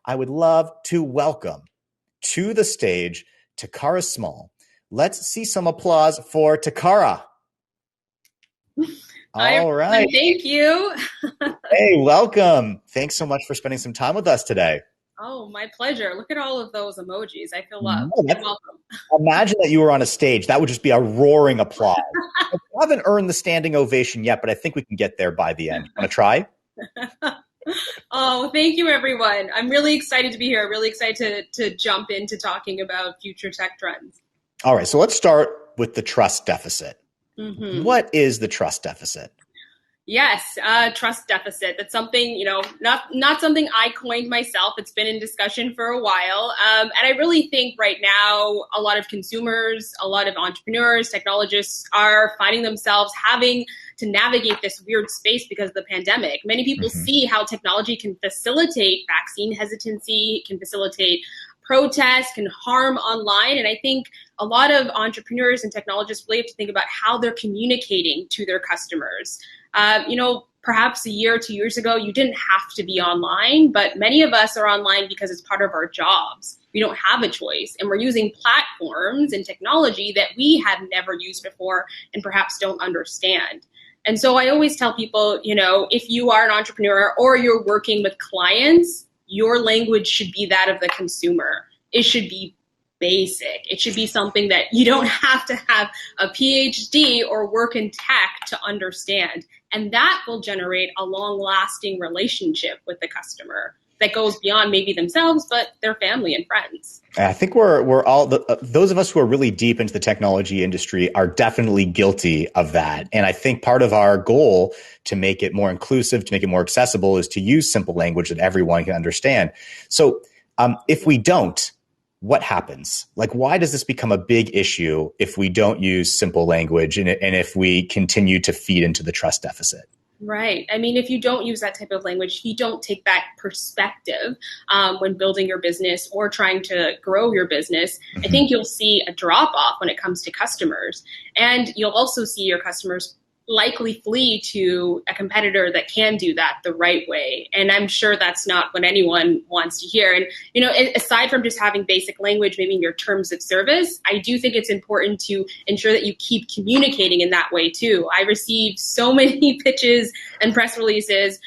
I would love to welcome to the stage Takara Small. Let's see some applause for Takara. All right. Thank you. Hey, welcome. Thanks so much for spending some time with us today. Oh, my pleasure. Look at all of those emojis. I feel loved. Welcome. Imagine that you were on a stage. That would just be a roaring applause. I haven't earned the standing ovation yet, but I think we can get there by the end. Want to try? Oh, thank you, everyone. I'm really excited to be here. Really excited to jump into talking about future tech trends. All right. So let's start with the trust deficit. Mm-hmm. What is the trust deficit? Yes, trust deficit. That's something, not something I coined myself. It's been in discussion for a while. And I really think right now, a lot of consumers, a lot of entrepreneurs, technologists are finding themselves having to navigate this weird space because of the pandemic. Many people see how technology can facilitate vaccine hesitancy, can facilitate protests, can harm online. And I think a lot of entrepreneurs and technologists really have to think about how they're communicating to their customers. Perhaps a year or 2 years ago, you didn't have to be online, but many of us are online because it's part of our jobs. We don't have a choice. And we're using platforms and technology that we have never used before and perhaps don't understand. And so I always tell people, if you are an entrepreneur or you're working with clients, your language should be that of the consumer. It should be basic. It should be something that you don't have to have a PhD or work in tech to understand. And that will generate a long-lasting relationship with the customer that goes beyond maybe themselves, but their family and friends. I think we're all those of us who are really deep into the technology industry are definitely guilty of that. And I think part of our goal to make it more inclusive, to make it more accessible, is to use simple language that everyone can understand. So if we don't, what happens? Like, why does this become a big issue if we don't use simple language and if we continue to feed into the trust deficit? Right. I mean, if you don't use that type of language, if you don't take that perspective when building your business or trying to grow your business, I think you'll see a drop off when it comes to customers. And you'll also see your customers likely flee to a competitor that can do that the right way. And I'm sure that's not what anyone wants to hear. And, aside from just having basic language, maybe in your terms of service, I do think it's important to ensure that you keep communicating in that way too. I received so many pitches and press releases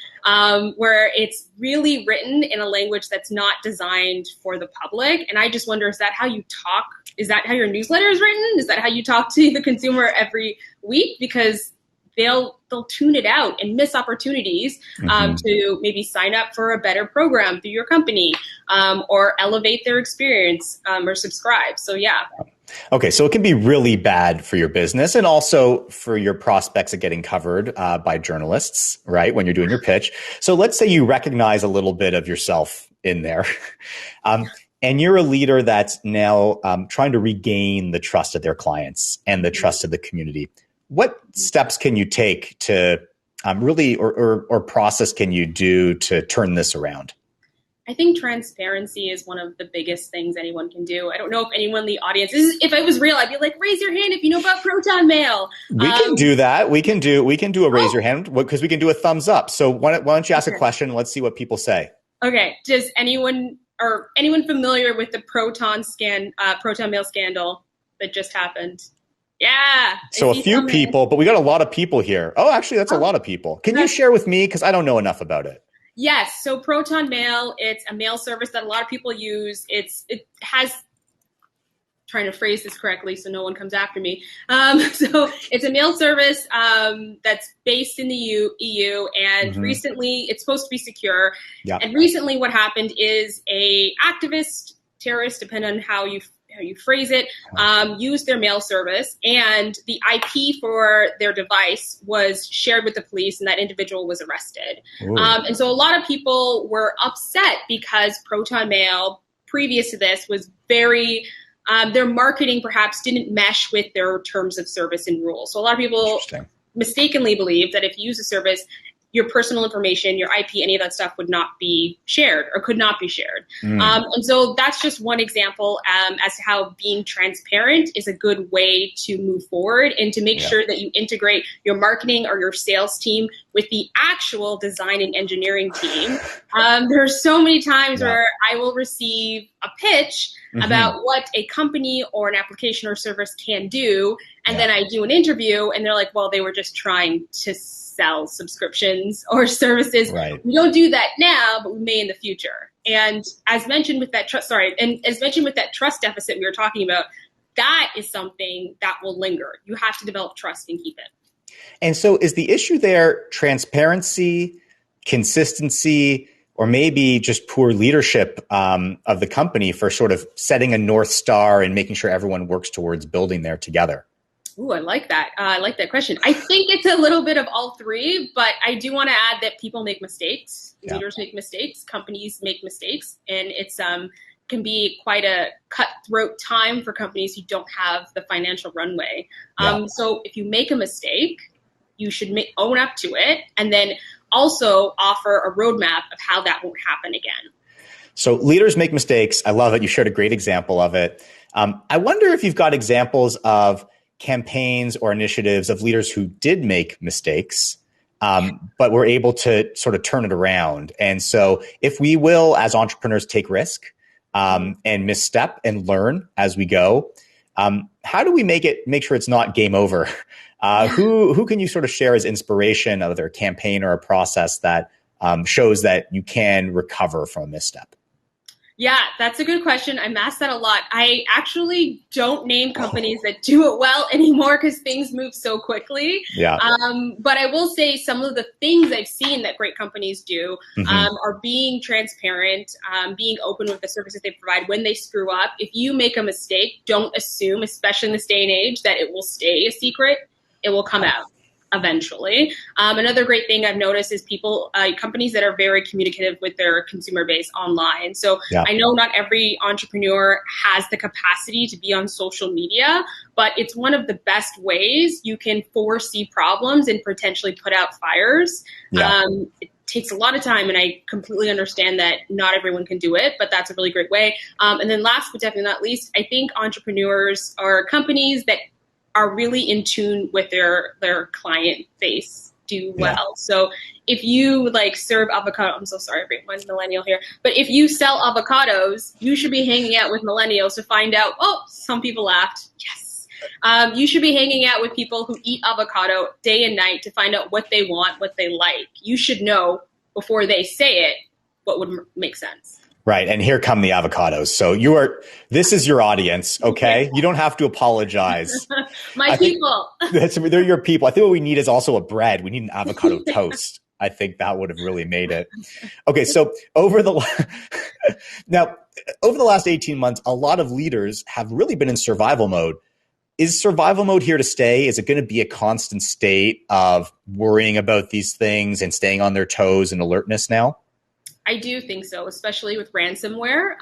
where it's really written in a language that's not designed for the public. And I just wonder, is that how you talk? Is that how your newsletter is written? Is that how you talk to the consumer every week? Because they'll tune it out and miss opportunities to maybe sign up for a better program through your company or elevate their experience or subscribe. So, yeah. Okay, so it can be really bad for your business and also for your prospects at getting covered by journalists, right, when you're doing your pitch. So let's say you recognize a little bit of yourself in there. And you're a leader that's now trying to regain the trust of their clients and the trust of the community. What steps can you take to really, or process can you do to turn this around? I think transparency is one of the biggest things anyone can do. I don't know if anyone in the audience if I was real, I'd be like, raise your hand if you know about Proton Mail. We can do that. We can do a raise your hand because we can do a thumbs up. So why don't you ask a question? Let's see what people say. Okay. Does anyone familiar with the Proton Mail scandal that just happened? Yeah. So a few people, but we got a lot of people here. Oh, actually, that's a lot of people. Can you share with me? Because I don't know enough about it. Yes. So Proton Mail, it's a mail service that a lot of people use. It has, trying to phrase this correctly so no one comes after me. So it's a mail service that's based in the EU, and recently it's supposed to be secure. Yep. And recently what happened is a activist, terrorist, depending on how you phrase it, used their mail service, and the IP for their device was shared with the police, and that individual was arrested. And so a lot of people were upset because Proton Mail, previous to this, was very, their marketing perhaps didn't mesh with their terms of service and rules. So a lot of people mistakenly believe that if you use a service, your personal information, your IP, any of that stuff would not be shared or could not be shared. And so that's just one example as to how being transparent is a good way to move forward and to make sure that you integrate your marketing or your sales team with the actual design and engineering team. There's so many times where I will receive a pitch about what a company or an application or service can do, and then I do an interview, and they're like, well, they were just trying to sell subscriptions or services. Right. We don't do that now, but we may in the future. And as mentioned with that trust deficit we were talking about, that is something that will linger. You have to develop trust and keep it. And so is the issue there transparency, consistency, or maybe just poor leadership of the company for sort of setting a North Star and making sure everyone works towards building there together? Ooh, I like that. I like that question. I think it's a little bit of all three, but I do want to add that people make mistakes. Leaders make mistakes. Companies make mistakes. And it's can be quite a cutthroat time for companies who don't have the financial runway. So if you make a mistake, you should own up to it and then also offer a roadmap of how that won't happen again. So leaders make mistakes. I love it. You shared a great example of it. I wonder if you've got examples of campaigns or initiatives of leaders who did make mistakes, but were able to sort of turn it around. And so if we will, as entrepreneurs, take risk and misstep and learn as we go, how do we make sure it's not game over? Who can you sort of share as inspiration of their campaign or a process that shows that you can recover from a misstep? Yeah, that's a good question. I'm asked that a lot. I actually don't name companies that do it well anymore because things move so quickly. Yeah. But I will say some of the things I've seen that great companies do are being transparent, being open with the services they provide when they screw up. If you make a mistake, don't assume, especially in this day and age, that it will stay a secret. It will come out eventually. Another great thing I've noticed is companies that are very communicative with their consumer base online. So I know not every entrepreneur has the capacity to be on social media, but it's one of the best ways you can foresee problems and potentially put out fires. It takes a lot of time, and I completely understand that not everyone can do it, but that's a really great way. And then last but definitely not least, I think entrepreneurs or companies that are really in tune with their client base do well. So if you serve avocado, I'm so sorry, everyone, millennial here, but if you sell avocados, you should be hanging out with millennials to find out, some people laughed. Yes. You should be hanging out with people who eat avocado day and night to find out what they want, what they like. You should know before they say it what would make sense. Right. And here come the avocados. So this is your audience. Okay. You don't have to apologize. My people. They're your people. I think what we need is also a bread. We need an avocado toast. I think that would have really made it. Okay. So over the last 18 months, a lot of leaders have really been in survival mode. Is survival mode here to stay? Is it going to be a constant state of worrying about these things and staying on their toes and alertness now? I do think so, especially with ransomware.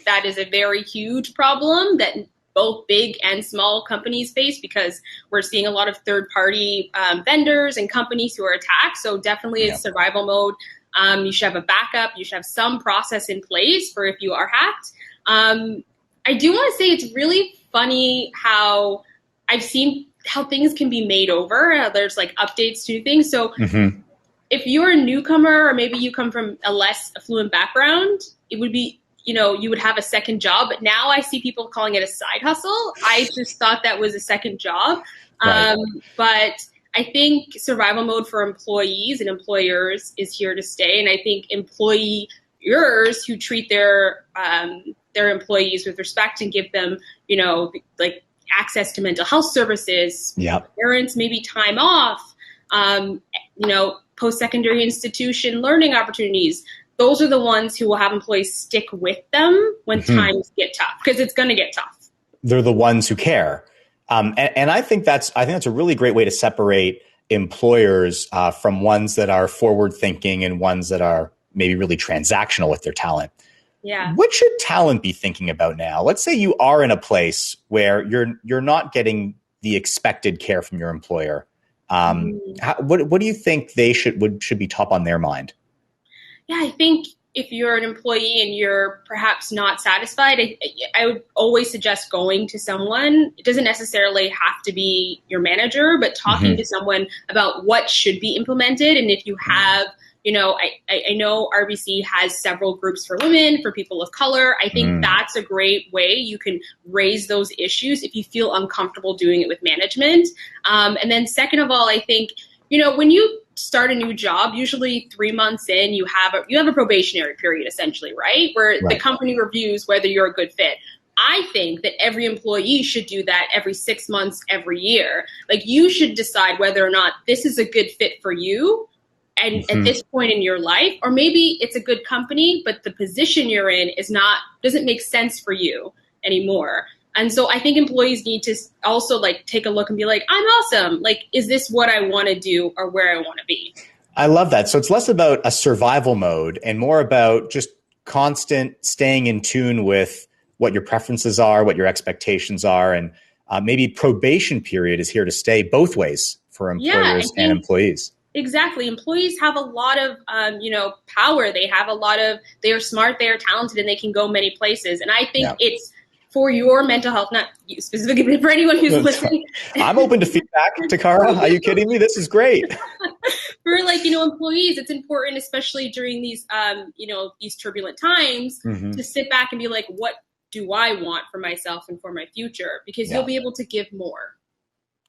That is a very huge problem that both big and small companies face because we're seeing a lot of third-party vendors and companies who are attacked. So definitely it's survival mode. You should have a backup. You should have some process in place for if you are hacked. I do want to say it's really funny how I've seen how things can be made over. There's updates to things. So if you're a newcomer or maybe you come from a less affluent background, it would be, you would have a second job. But now I see people calling it a side hustle. I just thought that was a second job. Right. But I think survival mode for employees and employers is here to stay. And I think employers who treat their employees with respect and give them, access to mental health services, parents, maybe time off, post-secondary institution learning opportunities. Those are the ones who will have employees stick with them when times get tough, because it's going to get tough. They're the ones who care. And I think that's a really great way to separate employers from ones that are forward thinking and ones that are maybe really transactional with their talent. Yeah. What should talent be thinking about now? Let's say you are in a place where you're not getting the expected care from your employer. What do you think they should be top on their mind? Yeah, I think if you're an employee and you're perhaps not satisfied, I would always suggest going to someone. It doesn't necessarily have to be your manager, but talking to someone about what should be implemented. And if you have, I know RBC has several groups for women, for people of color. I think that's a great way you can raise those issues if you feel uncomfortable doing it with management. And then second of all, I think, when you start a new job, usually 3 months in, you have a probationary period, essentially, right? Where the company reviews whether you're a good fit. I think that every employee should do that every 6 months, every year. Like, you should decide whether or not this is a good fit for you and at this point in your life, or maybe it's a good company, but the position you're in doesn't make sense for you anymore. And so I think employees need to also take a look and be like, I'm awesome. Like, is this what I want to do or where I want to be? I love that. So it's less about a survival mode and more about just constant staying in tune with what your preferences are, what your expectations are. And maybe probation period is here to stay both ways for employers and employees. Exactly. Employees have a lot of, power. They are smart, they are talented, and they can go many places. And I think it's for your mental health, not you specifically, but for anyone who's listening. I'm open to feedback, Takara. Are you kidding me? This is great. For employees, it's important, especially during these, these turbulent times, to sit back and be like, what do I want for myself and for my future? Because you'll be able to give more.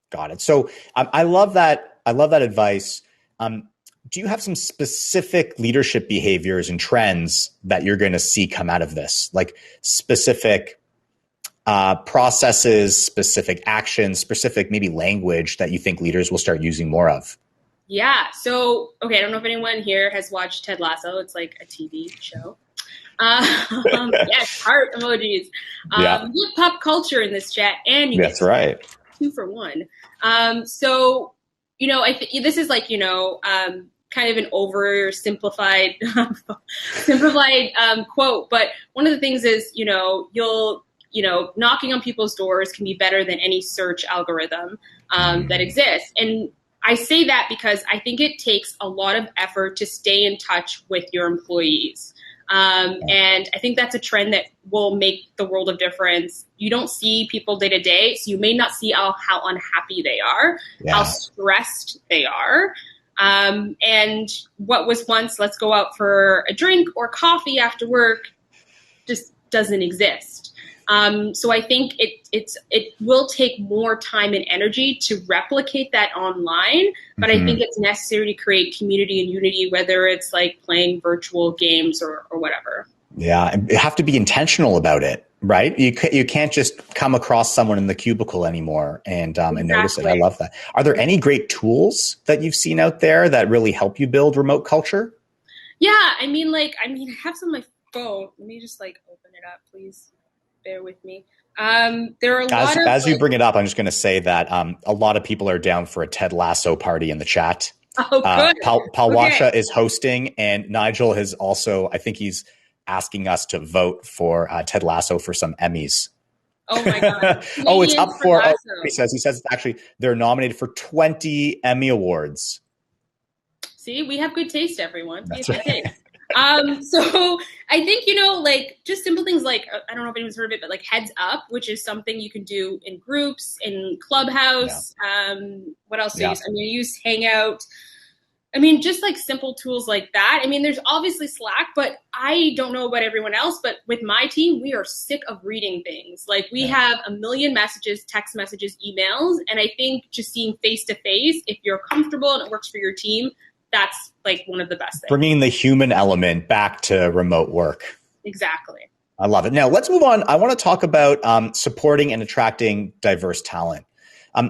Got it. So I love that. I love that advice. Do you have some specific leadership behaviors and trends that you're going to see come out of this? Like specific processes, specific actions, specific maybe language that you think leaders will start using more of? Yeah. So, I don't know if anyone here has watched Ted Lasso. It's like a TV show. Yes, heart emojis. We have pop culture in this chat, and you that's right. 2 for 1. So, I think this is kind of an oversimplified quote, but one of the things is, knocking on people's doors can be better than any search algorithm that exists. And I say that because I think it takes a lot of effort to stay in touch with your employees. And I think that's a trend that will make the world of difference. You don't see people day to day, so you may not see how unhappy they are, how stressed they are. And what was once, let's go out for a drink or coffee after work, just doesn't exist. So I think it will take more time and energy to replicate that online, but I think it's necessary to create community and unity, whether it's playing virtual games or whatever. Yeah, you have to be intentional about it, right? You can't just come across someone in the cubicle anyma and notice it. I love that. Are there any great tools that you've seen out there that really help you build remote culture? Yeah, I have some on my phone. Let me just open it up, please. Bear with me. There are a lot of, as you bring it up, I'm just going to say that a lot of people are down for a Ted Lasso party in the chat. Oh, good. Palwasha is hosting, and Nigel has also, I think he's asking us to vote for Ted Lasso for some Emmys. Oh my God. It's up for, he says it's actually, they're nominated for 20 Emmy Awards. See, we have good taste, everyone. That's right. So I think, just simple things I don't know if anyone's heard of it, but Heads Up, which is something you can do in groups, in Clubhouse. Yeah. What else do I use? I use Hangout. Just simple tools like that. There's obviously Slack, but I don't know about everyone else, but with my team, we are sick of reading things. We have a million messages, text messages, emails. And I think just seeing face to face, if you're comfortable and it works for your team, that's one of the best things. Bringing the human element back to remote work. Exactly. I love it. Now let's move on. I want to talk about supporting and attracting diverse talent.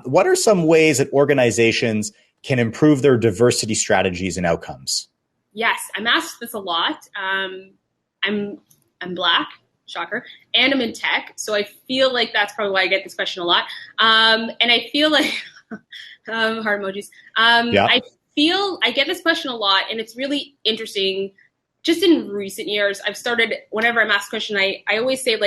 What are some ways that organizations can improve their diversity strategies and outcomes? Yes, I'm asked this a lot. I'm Black, shocker, and I'm in tech, so I feel like that's probably why I get this question a lot. And I feel like heart emojis. I get this question a lot, and it's really interesting. Just in recent years, I've started, whenever I'm asked a question, I always say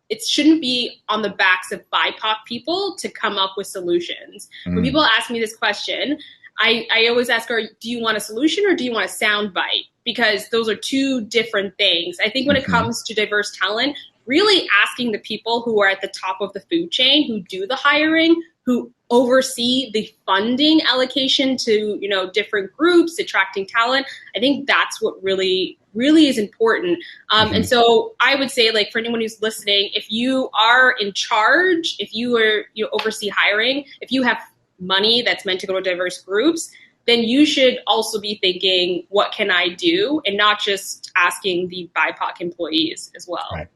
it shouldn't be on the backs of BIPOC people to come up with solutions. When people ask me this question, I always ask her, do you want a solution or do you want a sound bite? Because those are two different things. I think when it comes to diverse talent, really asking the people who are at the top of the food chain, who do the hiring, who oversee the funding allocation to, different groups, attracting talent. I think that's what really is important. And so I would say, like, for anyone who's listening, if you are in charge, if you oversee hiring, if you have money that's meant to go to diverse groups, then you should also be thinking, what can I do? And not just asking the BIPOC employees as well. Right.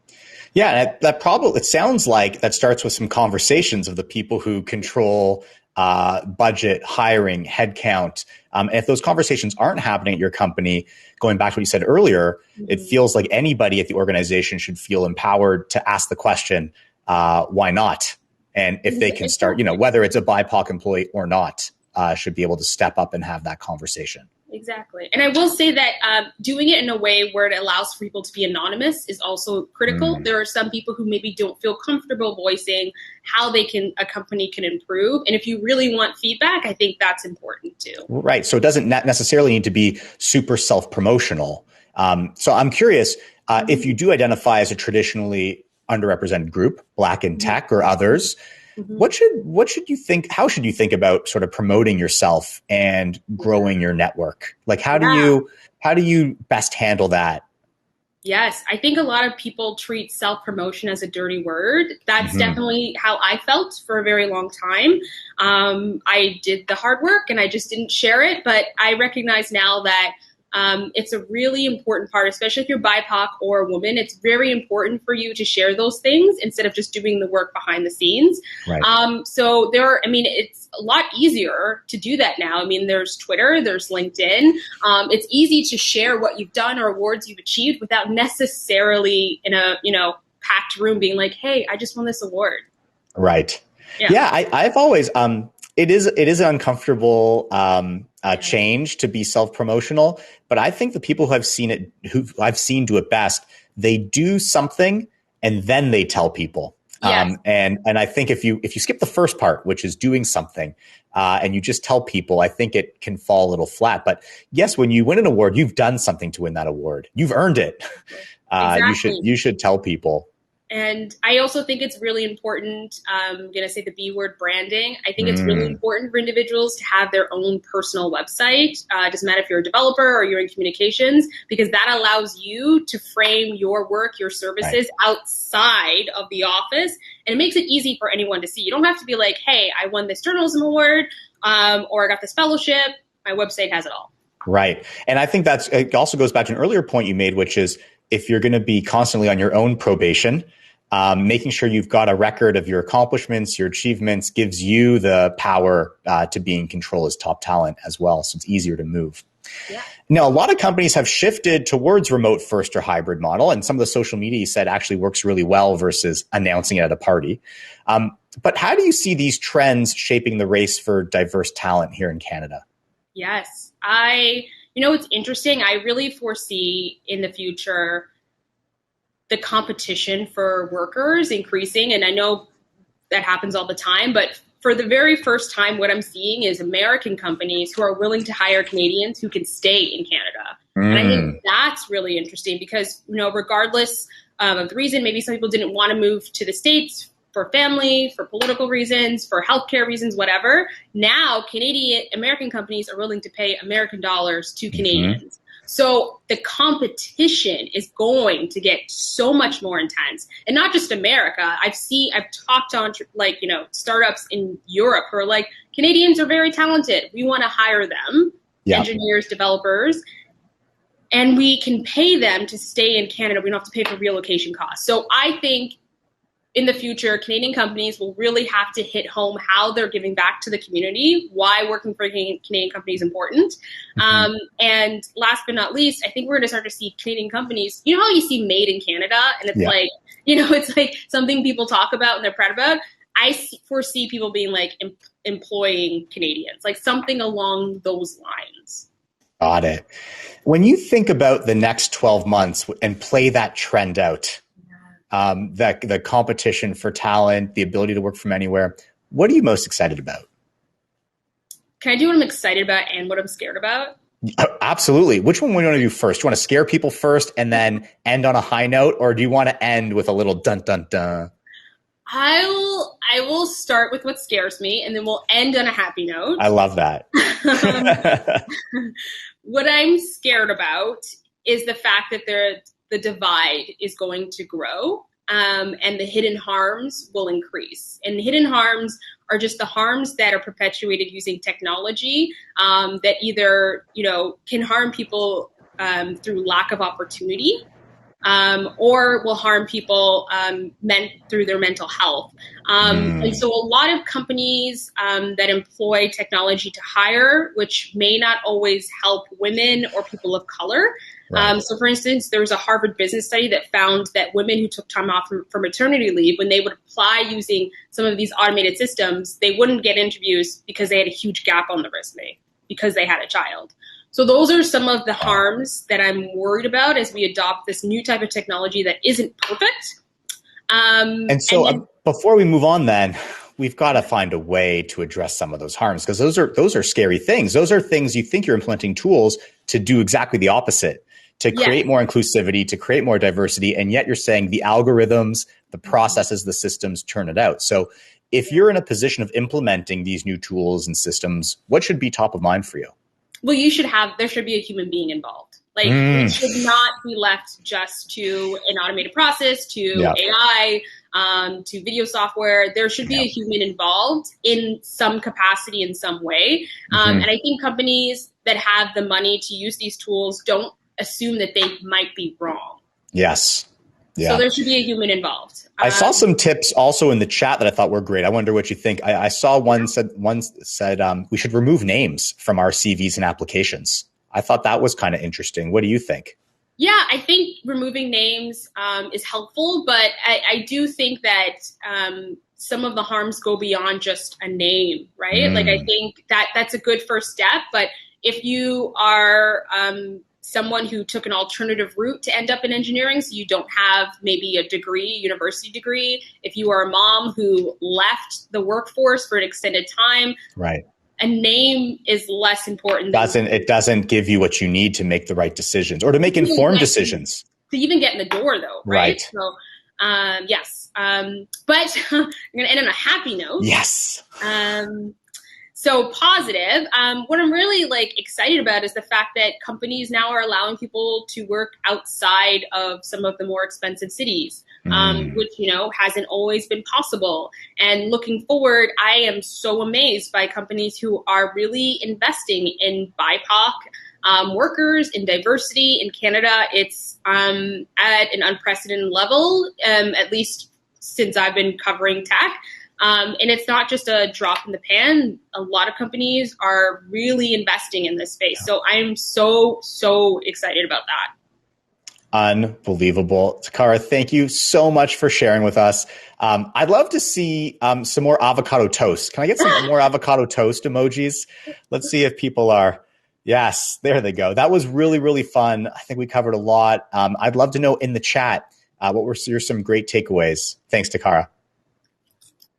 Yeah, that probably, it sounds like that starts with some conversations of the people who control budget, hiring, headcount. And if those conversations aren't happening at your company, going back to what you said earlier, it feels like anybody at the organization should feel empowered to ask the question, why not? And if they can start, whether it's a BIPOC employee or not, should be able to step up and have that conversation. Exactly. And I will say that doing it in a way where it allows for people to be anonymous is also critical. There are some people who maybe don't feel comfortable voicing how a company can improve. And if you really want feedback, I think that's important too. Right. So it doesn't necessarily need to be super self-promotional. So I'm curious, if you do identify as a traditionally underrepresented group, Black in tech or others, what should you think? How should you think about sort of promoting yourself and growing your network? Like, how do you best handle that? Yes, I think a lot of people treat self-promotion as a dirty word. That's definitely how I felt for a very long time. I did the hard work and I just didn't share it. But I recognize now that it's a really important part, especially if you're BIPOC or a woman. It's very important for you to share those things instead of just doing the work behind the scenes. Right. So it's a lot easier to do that now. I mean, there's Twitter, there's LinkedIn. It's easy to share what you've done or awards you've achieved without necessarily in a, packed room being like, hey, I just won this award. Right. Yeah. I've always, it is an uncomfortable change to be self-promotional, but I think the people who I've seen do it best, they do something and then they tell people. Yes. And I think if you skip the first part, which is doing something, and you just tell people, I think it can fall a little flat. But yes, when you win an award, you've done something to win that award. You've earned it. Exactly. You should tell people. And I also think it's really important, I'm going to say the B word, branding. I think it's really important for individuals to have their own personal website. It doesn't matter if you're a developer or you're in communications, because that allows you to frame your work, your services outside of the office. And it makes it easy for anyone to see. You don't have to be like, hey, I won this journalism award, or I got this fellowship. My website has it all. Right. And I think it also goes back to an earlier point you made, which is if you're going to be constantly on your own probation, making sure you've got a record of your accomplishments, your achievements gives you the power to be in control as top talent as well. So it's easier to move. Yeah. Now, a lot of companies have shifted towards remote first or hybrid model. And some of the social media you said actually works really well versus announcing it at a party. But how do you see these trends shaping the race for diverse talent here in Canada? Yes, it's interesting. I really foresee in the future the competition for workers increasing. And I know that happens all the time, but for the very first time, what I'm seeing is American companies who are willing to hire Canadians who can stay in Canada. And I think that's really interesting because, regardless of the reason, maybe some people didn't want to move to the States for family, for political reasons, for healthcare reasons, whatever. Now, American companies are willing to pay American dollars to Canadians. So the competition is going to get so much more intense, and not just America. I've talked on startups in Europe who are like, Canadians are very talented. We want to hire them, engineers, developers, and we can pay them to stay in Canada. We don't have to pay for relocation costs. So I think in the future, Canadian companies will really have to hit home how they're giving back to the community, why working for a Canadian company is important. And last but not least, I think we're going to start to see Canadian companies, how you see made in Canada, and it's it's like something people talk about and they're proud about. I foresee people being like employing Canadians, like something along those lines. Got it. When you think about the next 12 months and play that trend out, the competition for talent, the ability to work from anywhere, what are you most excited about? Can I do what I'm excited about and what I'm scared about? Absolutely. Which one do you want to do first? Do you want to scare people first and then end on a high note, or do you want to end with a little dun dun dun? I will start with what scares me, and then we'll end on a happy note. I love that. um, what I'm scared about is the fact that the divide is going to grow, and the hidden harms will increase. And the hidden harms are just the harms that are perpetuated using technology, that either can harm people through lack of opportunity, or will harm people through their mental health. And so a lot of companies that employ technology to hire, which may not always help women or people of color. Right. So for instance, there was a Harvard business study that found that women who took time off for maternity leave, when they would apply using some of these automated systems, they wouldn't get interviews because they had a huge gap on the resume because they had a child. So those are some of the harms that I'm worried about as we adopt this new type of technology that isn't perfect. And so before we move on, then we've got to find a way to address some of those harms, because those are scary things. Those are things you think you're implementing tools to do exactly the opposite, to create more inclusivity, to create more diversity. And yet you're saying the algorithms, the processes, the systems turn it out. So if you're in a position of implementing these new tools and systems, what should be top of mind for you? Well, there should be a human being involved. Like, it should not be left just to an automated process, to AI, to video software. There should be a human involved in some capacity, in some way. And I think companies that have the money to use these tools don't assume that they might be wrong. Yes. Yeah. So there should be a human involved. I saw some tips also in the chat that I thought were great. I wonder what you think. I saw one said we should remove names from our CVs and applications. I thought that was kind of interesting. What do you think? Yeah, I think removing names is helpful, but I do think that some of the harms go beyond just a name, right? Like, I think that's a good first step. But if you are someone who took an alternative route to end up in engineering, so you don't have maybe a university degree, if you are a mom who left the workforce for an extended time, right, a name is less important. It doesn't give you what you need to make the right decisions or to make informed decisions. To even get in the door, though, right? So, yes. But I'm going to end on a happy note. Yes. So positive. What I'm really excited about is the fact that companies now are allowing people to work outside of some of the more expensive cities, which hasn't always been possible. And looking forward, I am so amazed by companies who are really investing in BIPOC workers, in diversity. In Canada, it's at an unprecedented level, at least since I've been covering tech. And it's not just a drop in the pan. A lot of companies are really investing in this space. So I'm so excited about that. Unbelievable. Takara, thank you so much for sharing with us. I'd love to see some more avocado toast. Can I get some more avocado toast emojis? Let's see if people are. Yes, there they go. That was really, really fun. I think we covered a lot. I'd love to know in the chat what were some great takeaways. Thanks, Takara.